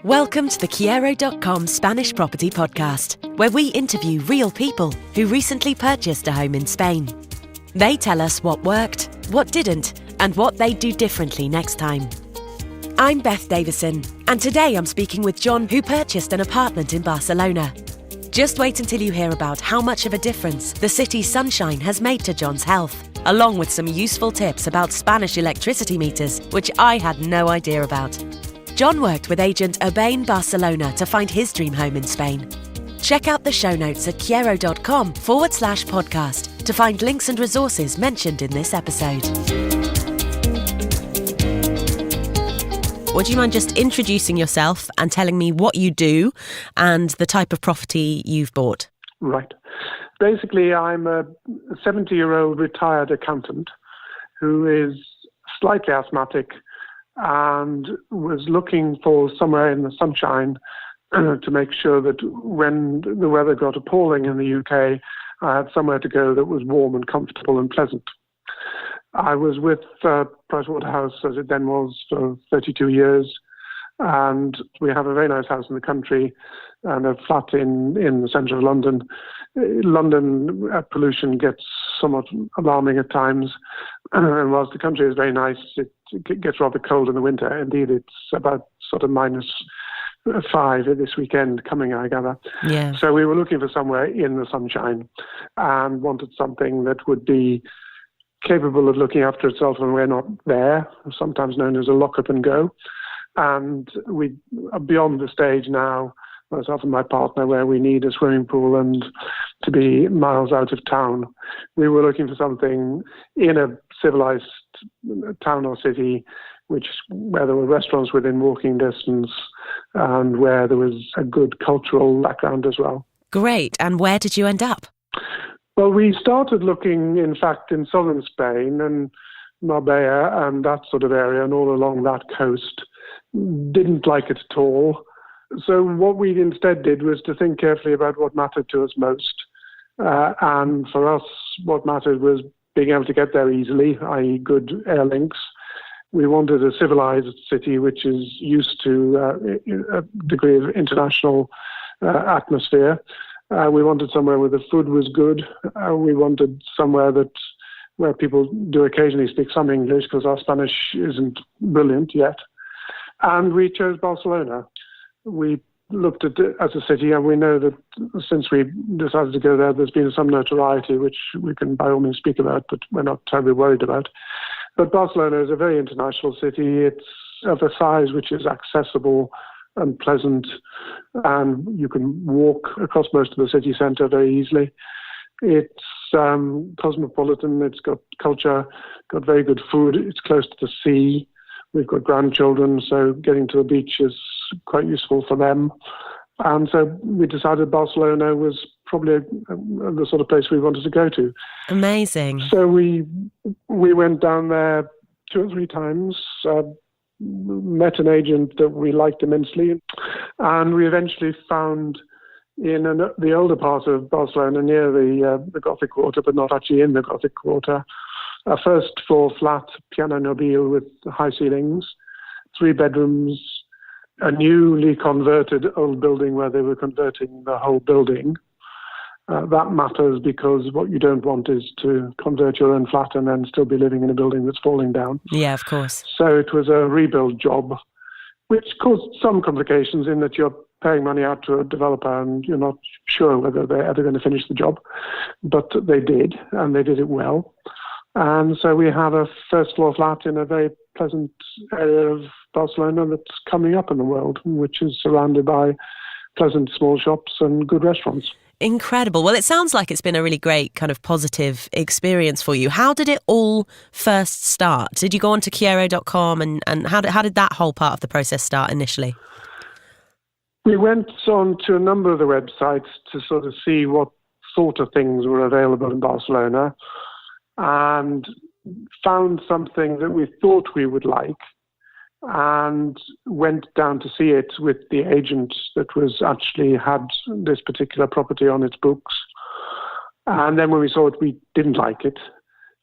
Welcome to the Kyero.com Spanish Property Podcast, where we interview real people who recently purchased a home in Spain. They tell us what worked, what didn't, and what they'd do differently next time. I'm Beth Davison, and today I'm speaking with John, who purchased an apartment in Barcelona. Just wait until you hear about how much of a difference the city's sunshine has made to John's health, along with some useful tips about Spanish electricity meters, which I had no idea about. John worked with agent Urbane Barcelona to find his dream home in Spain. Check out the show notes at kyero.com/podcast to find links and resources mentioned in this episode. Would you mind just introducing yourself and telling me what you do and the type of property you've bought? Right. Basically, I'm a 70-year-old retired accountant who is slightly asthmatic and was looking for somewhere in the sunshine to make sure that when the weather got appalling in the UK, I had somewhere to go that was warm and comfortable and pleasant. I was with Pricewaterhouse, as it then was, for 32 years, and we have a very nice house in the country and a flat in the centre of London. London pollution gets somewhat alarming at times, and whilst the country is very nice, it gets rather cold in the winter. Indeed, it's about sort of -5 this weekend coming, I gather. Yeah. So we were looking for somewhere in the sunshine and wanted something that would be capable of looking after itself when we're not there, sometimes known as a lock up and go. And we are beyond the stage now, myself and my partner, where we need a swimming pool and to be miles out of town. We were looking for something in a civilized town or city, where there were restaurants within walking distance and where there was a good cultural background as well. Great. And where did you end up? Well, we started looking, in fact, in southern Spain and Marbella and that sort of area and all along that coast. Didn't like it at all. So what we instead did was to think carefully about what mattered to us most. And for us, what mattered was being able to get there easily, i.e. good air links. We wanted a civilized city which is used to a degree of international atmosphere. We wanted somewhere where the food was good. We wanted somewhere where people do occasionally speak some English, because our Spanish isn't brilliant yet. And we chose Barcelona. We looked at it as a city, and we know that since we decided to go there, there's been some notoriety, which we can by all means speak about, but we're not terribly worried about. But Barcelona is a very international city. It's of a size which is accessible and pleasant, and you can walk across most of the city centre very easily. It's cosmopolitan, it's got culture, got very good food, it's close to the sea. We've got grandchildren, so getting to the beach is quite useful for them. And so we decided Barcelona was probably the sort of place we wanted to go to. Amazing. So we went down there 2 or 3 times, met an agent that we liked immensely, and we eventually found in the older part of Barcelona, near the Gothic Quarter, but not actually in the Gothic Quarter, a first-floor flat, piano nobile with high ceilings, 3 bedrooms, a newly converted old building where they were converting the whole building. That matters, because what you don't want is to convert your own flat and then still be living in a building that's falling down. Yeah, of course. So it was a rebuild job, which caused some complications in that you're paying money out to a developer and you're not sure whether they're ever going to finish the job. But they did, and they did it well. And so we have a first-floor flat in a very pleasant area of Barcelona that's coming up in the world, which is surrounded by pleasant small shops and good restaurants. Incredible. Well, it sounds like it's been a really great kind of positive experience for you. How did it all first start? Did you go on to Kyero.com and how did that whole part of the process start initially? We went on to a number of the websites to sort of see what sort of things were available in Barcelona, and found something that we thought we would like, and went down to see it with the agent that was actually had this particular property on its books. And then when we saw it, we didn't like it.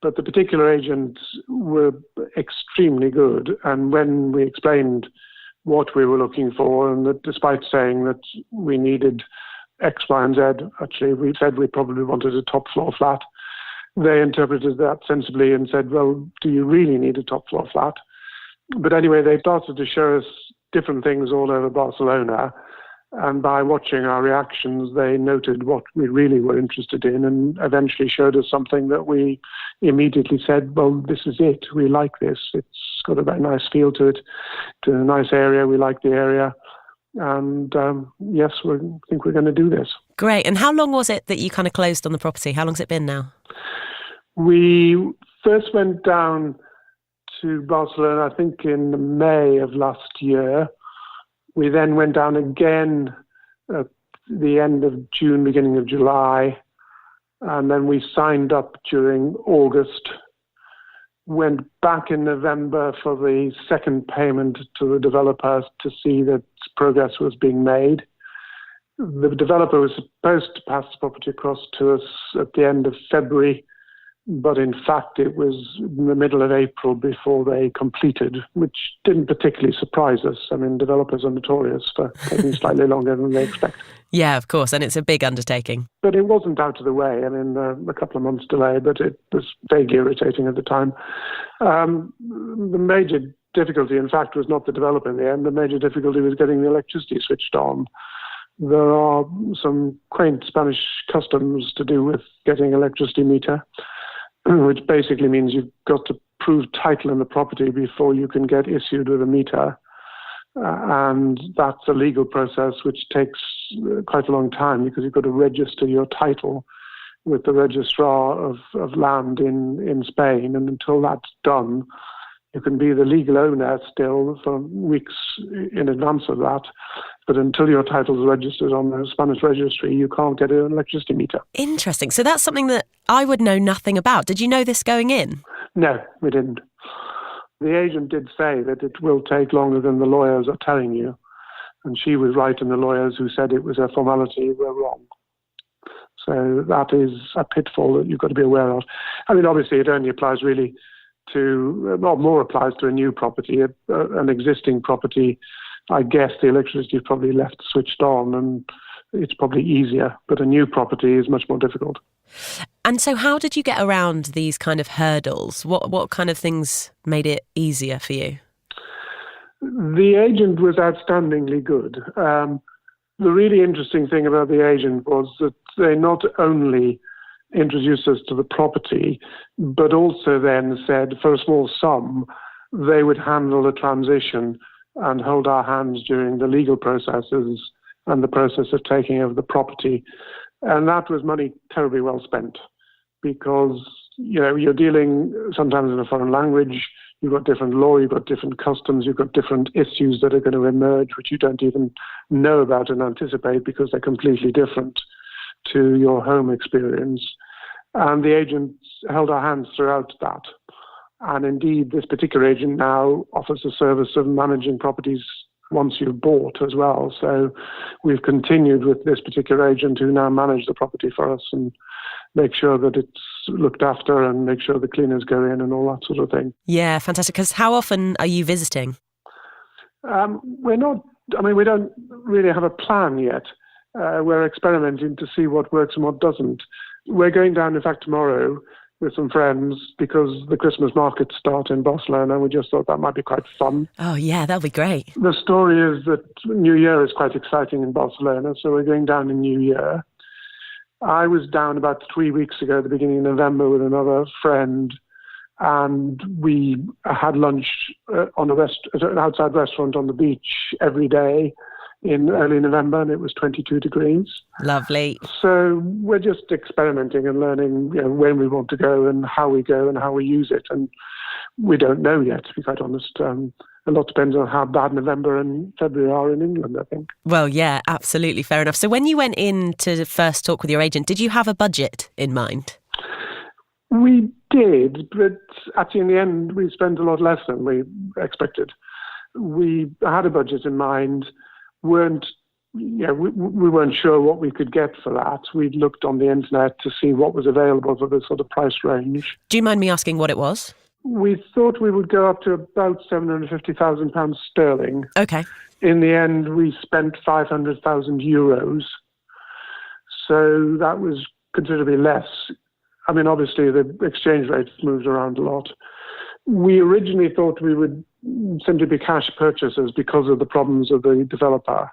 But the particular agents were extremely good. And when we explained what we were looking for, and that despite saying that we needed X, Y, and Z, actually, we said we probably wanted a top floor flat. They interpreted that sensibly and said, well, do you really need a top floor flat? But anyway, they started to show us different things all over Barcelona. And by watching our reactions, they noted what we really were interested in and eventually showed us something that we immediately said, well, this is it. We like this. It's got a very nice feel to it. It's a nice area. We like the area. And yes, we think we're going to do this. Great. And how long was it that you kind of closed on the property? How long's it been now? We first went down to Barcelona, I think, in May of last year. We then went down again at the end of June, beginning of July. And then we signed up during August. Went back in November for the second payment to the developer to see that progress was being made. The developer was supposed to pass the property across to us at the end of February, but in fact it was in the middle of April before they completed, which didn't particularly surprise us. I mean, developers are notorious for taking slightly longer than they expect. Yeah, of course, and it's a big undertaking. But it wasn't out of the way. I mean, a couple of months delay, but it was vaguely irritating at the time. The major difficulty, in fact, was not the developer in the end. The major difficulty was getting the electricity switched on. There are some quaint Spanish customs to do with getting electricity meter, which basically means you've got to prove title in the property before you can get issued with a meter. And that's a legal process which takes quite a long time because you've got to register your title with the registrar of land in Spain. And until that's done, you can be the legal owner still for weeks in advance of that. But until your title is registered on the Spanish registry, you can't get an electricity meter. Interesting. So that's something that I would know nothing about. Did you know this going in? No, we didn't. The agent did say that it will take longer than the lawyers are telling you. And she was right, and the lawyers who said it was a formality were wrong. So that is a pitfall that you've got to be aware of. I mean, obviously, it only applies really to, well, more applies to a new property. An existing property, I guess the electricity is probably left switched on and it's probably easier. But a new property is much more difficult. And so how did you get around these kind of hurdles? What kind of things made it easier for you? The agent was outstandingly good. The really interesting thing about the agent was that they not only introduced us to the property, but also then said for a small sum, they would handle the transition and hold our hands during the legal processes and the process of taking over the property. And that was money terribly well spent because, you know, you're dealing sometimes in a foreign language, you've got different law, you've got different customs, you've got different issues that are going to emerge which you don't even know about and anticipate because they're completely different to your home experience. And the agent held our hands throughout that. And indeed, this particular agent now offers a service of managing properties once you've bought as well. So we've continued with this particular agent who now manage the property for us and make sure that it's looked after and make sure the cleaners go in and all that sort of thing. Yeah, fantastic. Because how often are you visiting? We don't really have a plan yet. We're experimenting to see what works and what doesn't. We're going down, in fact, tomorrow with some friends because the Christmas markets start in Barcelona. We just thought that might be quite fun. Oh, yeah, that'll be great. The story is that New Year is quite exciting in Barcelona, so we're going down in New Year. I was down about 3 weeks ago, at the beginning of November, with another friend, and we had lunch on an outside restaurant on the beach every day in early November, and it was 22 degrees. Lovely. So we're just experimenting and learning, you know, when we want to go and how we go and how we use it. And we don't know yet, to be quite honest. A lot depends on how bad November and February are in England, I think. Well, yeah, absolutely. Fair enough. So when you went in to first talk with your agent, did you have a budget in mind? We did, but actually in the end, we spent a lot less than we expected. We had a budget in mind. We weren't sure what we could get for that. We'd looked on the internet to see what was available for the sort of price range. Do you mind me asking what it was? We thought we would go up to about £750,000 sterling. Okay. In the end, we spent €500,000. So that was considerably less. I mean, obviously, the exchange rate moves around a lot. We originally thought we would simply be cash purchasers because of the problems of the developer.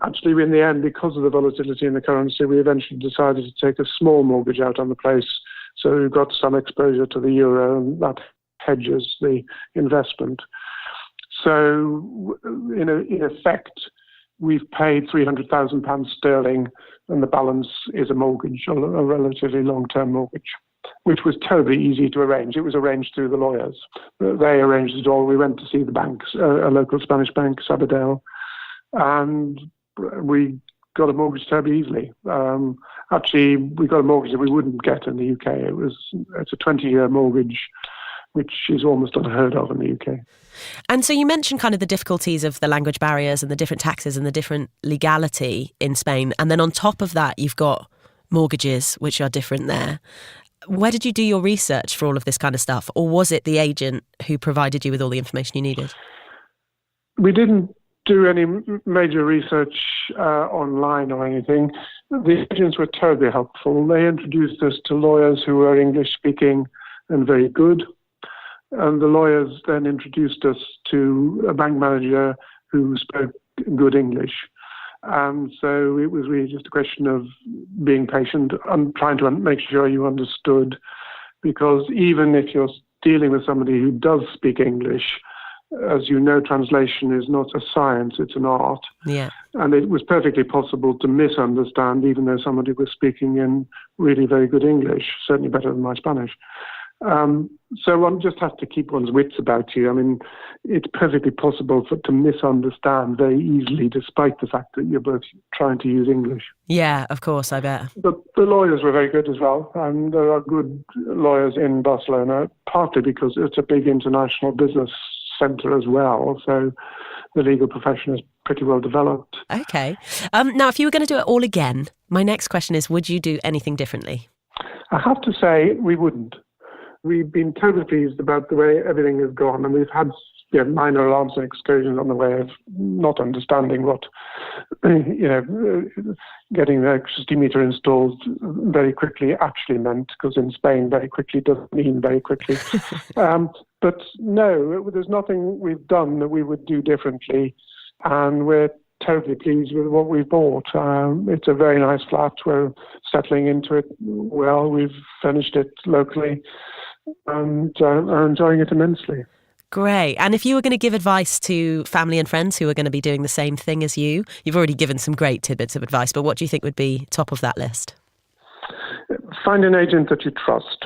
Actually, in the end, because of the volatility in the currency, we eventually decided to take a small mortgage out on the place. So we've got some exposure to the euro, and that hedges the investment. So, in effect, we've paid £300,000 sterling, and the balance is a mortgage, a relatively long-term mortgage, which was terribly easy to arrange. It was arranged through the lawyers. They arranged it all. We went to see the banks, a local Spanish bank, Sabadell, and we got a mortgage terribly easily. Actually, we got a mortgage that we wouldn't get in the UK. It's a 20-year mortgage, which is almost unheard of in the UK. And so you mentioned kind of the difficulties of the language barriers and the different taxes and the different legality in Spain. And then on top of that, you've got mortgages, which are different there. Where did you do your research for all of this kind of stuff? Or was it the agent who provided you with all the information you needed? We didn't do any major research online or anything. The agents were terribly helpful. They introduced us to lawyers who were English speaking and very good. And the lawyers then introduced us to a bank manager who spoke good English. And so it was really just a question of being patient and trying to make sure you understood, because even if you're dealing with somebody who does speak English, as you know, translation is not a science, it's an art. Yeah. And it was perfectly possible to misunderstand, even though somebody was speaking in really very good English, certainly better than my Spanish. So one just has to keep one's wits about you. I mean, it's perfectly possible to misunderstand very easily, despite the fact that you're both trying to use English. Yeah, of course, I bet. But the lawyers were very good as well, and there are good lawyers in Barcelona, partly because it's a big international business centre as well, so the legal profession is pretty well developed. Okay. Now, if you were going to do it all again, my next question is, would you do anything differently? I have to say we wouldn't. We've been totally pleased about the way everything has gone, and we've had minor alarms and excursions on the way of not understanding what, getting the electricity meter installed very quickly actually meant, because in Spain, very quickly doesn't mean very quickly. But no, there's nothing we've done that we would do differently, and we're totally pleased with what we've bought. It's a very nice flat. We're settling into it well. We've furnished it locally and are enjoying it immensely. Great. And if you were going to give advice to family and friends who are going to be doing the same thing as you, you've already given some great tidbits of advice, but what do you think would be top of that list? Find an agent that you trust.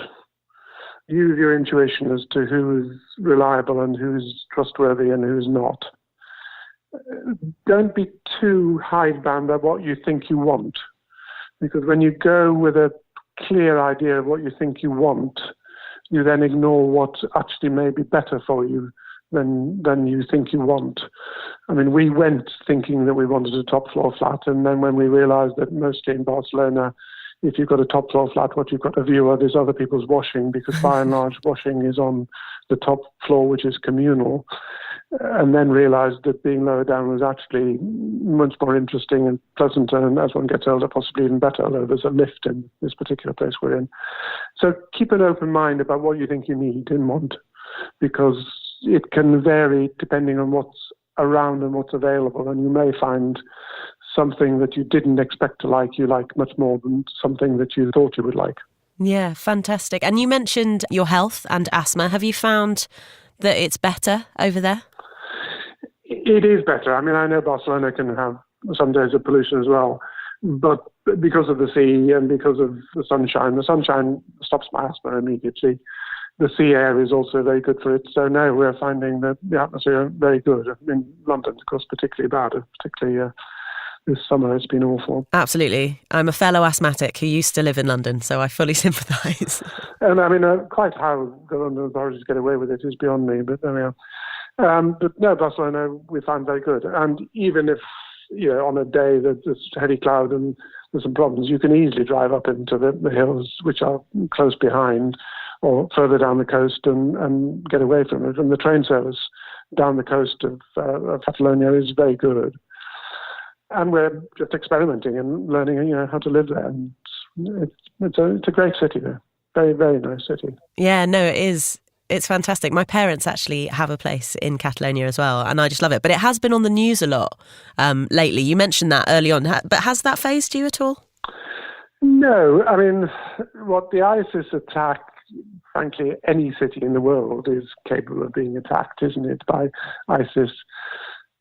Use your intuition as to who is reliable and who's trustworthy and who's not. Don't be too hidebound by what you think you want, because when you go with a clear idea of what you think you want, you then ignore what actually may be better for you than you think you want. I mean, we went thinking that we wanted a top floor flat, and then when we realized that mostly in Barcelona, if you've got a top floor flat, what you've got a view of is other people's washing, because by and large washing is on the top floor, which is communal. And then realised that being lower down was actually much more interesting and pleasant, and as one gets older, possibly even better, although there's a lift in this particular place we're in. So keep an open mind about what you think you need and want, because it can vary depending on what's around and what's available, and you may find something that you didn't expect to like you like much more than something that you thought you would like. Yeah, fantastic. And you mentioned your health and asthma. Have you found that it's better over there? It is better. I mean, I know Barcelona can have some days of pollution as well, but because of the sea and because of the sunshine stops my asthma immediately. The sea air is also very good for it. So now we're finding that the atmosphere very good. In London, of course, particularly bad, particularly this summer it's been awful. Absolutely. I'm a fellow asthmatic who used to live in London, so I fully sympathise. And I mean, quite how the London authorities get away with it is beyond me, but there we are. But no, Barcelona we find very good. And even if, on a day that there's heavy cloud and there's some problems, you can easily drive up into the hills, which are close behind, or further down the coast and get away from it. And the train service down the coast of Catalonia is very good. And we're just experimenting and learning, how to live there. And it's a great city there. Very, very nice city. Yeah, no, it is. It's fantastic. My parents actually have a place in Catalonia as well, and I just love it. But it has been on the news a lot lately. You mentioned that early on, but has that fazed you at all? No, I mean, what the ISIS attack, frankly, any city in the world is capable of being attacked, isn't it, by ISIS?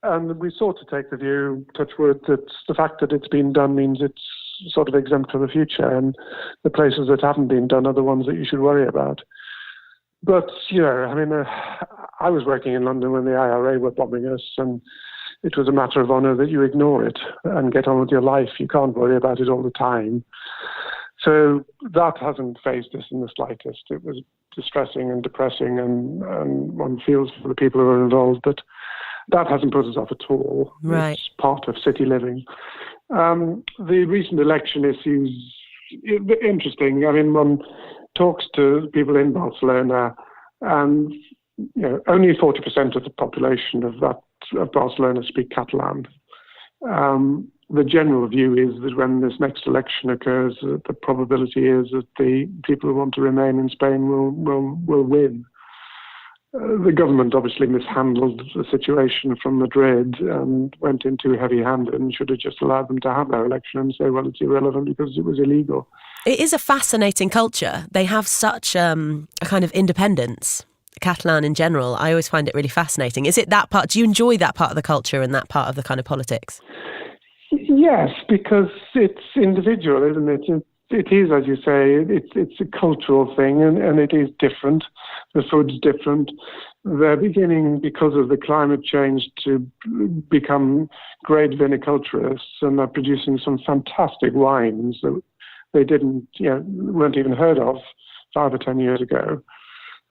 And we sort of take the view, touch wood, that the fact that it's been done means it's sort of exempt for the future, and the places that haven't been done are the ones that you should worry about. But, I was working in London when the IRA were bombing us, and it was a matter of honour that you ignore it and get on with your life. You can't worry about it all the time. So that hasn't fazed us in the slightest. It was distressing and depressing, and one feels for the people who are involved, but that hasn't put us off at all. Right. It's part of city living. The recent election issues, interesting. I mean, one talks to people in Barcelona, and only 40% of the population of Barcelona speak Catalan. The general view is that when this next election occurs, the probability is that the people who want to remain in Spain will win. The government obviously mishandled the situation from Madrid and went in too heavy-handed and should have just allowed them to have their election and say, well, it's irrelevant because it was illegal. It is a fascinating culture. They have such a kind of independence, Catalan in general. I always find it really fascinating. Is it that part? Do you enjoy that part of the culture and that part of the kind of politics? Yes, because it's individual, isn't it? It is, as you say, it's a cultural thing, and it is different. The food's different. They're beginning, because of the climate change, to become great viniculturists, and they're producing some fantastic wines that they weren't even heard of 5 or 10 years ago.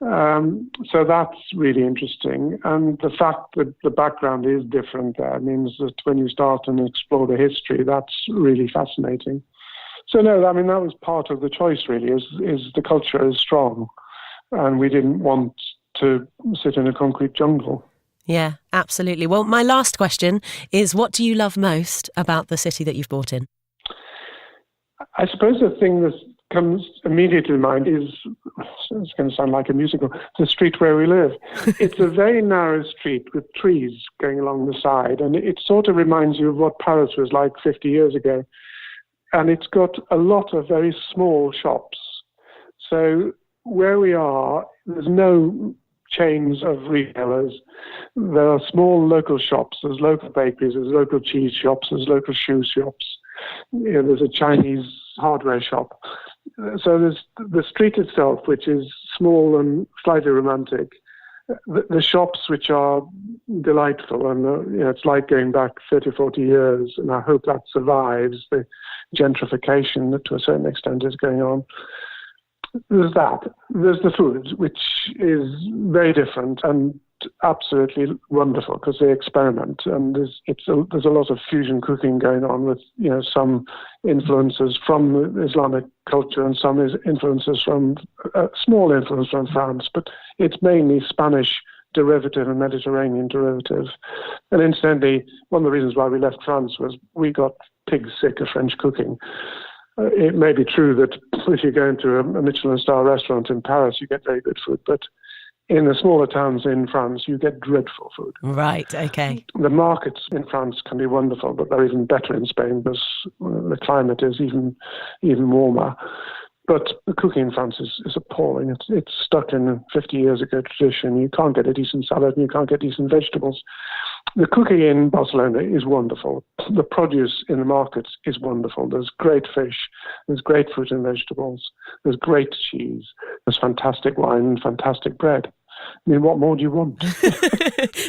So that's really interesting. And the fact that the background is different there means that when you start and explore the history, that's really fascinating. So no, I mean, that was part of the choice, really, is the culture is strong, and we didn't want to sit in a concrete jungle. Yeah, absolutely. Well, my last question is, what do you love most about the city that you've bought in? I suppose the thing that comes immediately to mind is, it's going to sound like a musical, the street where we live. It's a very narrow street with trees going along the side, and it sort of reminds you of what Paris was like 50 years ago. And it's got a lot of very small shops. So where we are, there's no chains of retailers. There are small local shops. There's local bakeries. There's local cheese shops. There's local shoe shops. There's a Chinese hardware shop. So there's the street itself, which is small and slightly romantic. The shops, which are delightful, and it's like going back 30, 40 years, and I hope that survives the gentrification that to a certain extent is going on. There's that. There's the food, which is very different and absolutely wonderful because they experiment, and there's a lot of fusion cooking going on with some influences from Islamic culture and some influences from small influence from France, but it's mainly Spanish derivative and Mediterranean derivative. And incidentally, one of the reasons why we left France was we got pig sick of French cooking. It may be true that if you go into a Michelin star restaurant in Paris, you get very good food, but in the smaller towns in France, you get dreadful food. Right, okay. The markets in France can be wonderful, but they're even better in Spain because the climate is even warmer. But the cooking in France is appalling. It's stuck in a 50 years ago tradition. You can't get a decent salad and you can't get decent vegetables. The cooking in Barcelona is wonderful. The produce in the markets is wonderful. There's great fish. There's great fruit and vegetables. There's great cheese. There's fantastic wine and fantastic bread. I mean, what more do you want?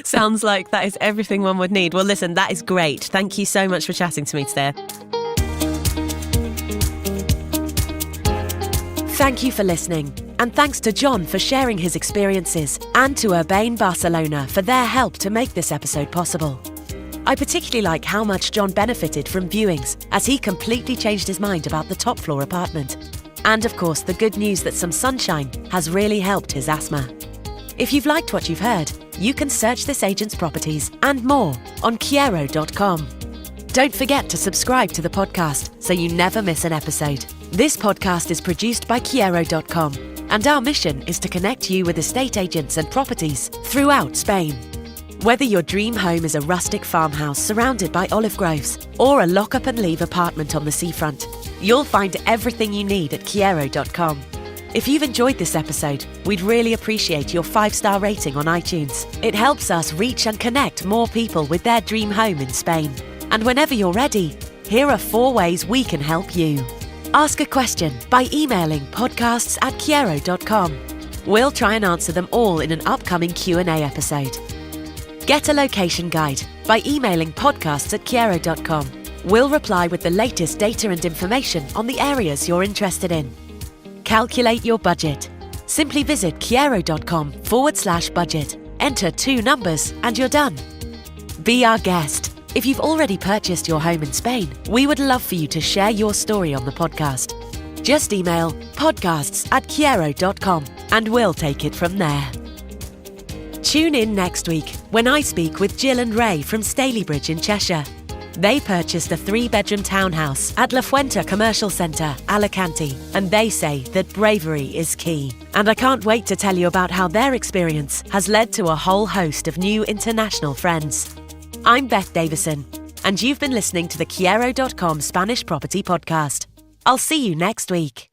Sounds like that is everything one would need. Well, listen, that is great. Thank you so much for chatting to me today. Thank you for listening. And thanks to John for sharing his experiences, and to Urbane Barcelona for their help to make this episode possible. I particularly like how much John benefited from viewings, as he completely changed his mind about the top floor apartment. And of course, the good news that some sunshine has really helped his asthma. If you've liked what you've heard, you can search this agent's properties and more on Kyero.com. Don't forget to subscribe to the podcast so you never miss an episode. This podcast is produced by Kyero.com, and our mission is to connect you with estate agents and properties throughout Spain. Whether your dream home is a rustic farmhouse surrounded by olive groves or a lock-up-and-leave apartment on the seafront, you'll find everything you need at Kyero.com. If you've enjoyed this episode, we'd really appreciate your 5-star rating on iTunes. It helps us reach and connect more people with their dream home in Spain. And whenever you're ready, here are 4 ways we can help you. Ask a question by emailing podcasts@Kyero.com. We'll try and answer them all in an upcoming Q&A episode. Get a location guide by emailing podcasts@Kyero.com. We'll reply with the latest data and information on the areas you're interested in. Calculate your budget. Simply visit Kyero.com/budget. Enter 2 numbers and you're done. Be our guest. If you've already purchased your home in Spain, we would love for you to share your story on the podcast. Just email podcasts@Kyero.com and we'll take it from there. Tune in next week when I speak with Jill and Ray from Stalybridge in Cheshire. They purchased a 3-bedroom townhouse at La Fuente Commercial Centre, Alicante, and they say that bravery is key. And I can't wait to tell you about how their experience has led to a whole host of new international friends. I'm Beth Davison, and you've been listening to the Kyero.com Spanish Property Podcast. I'll see you next week.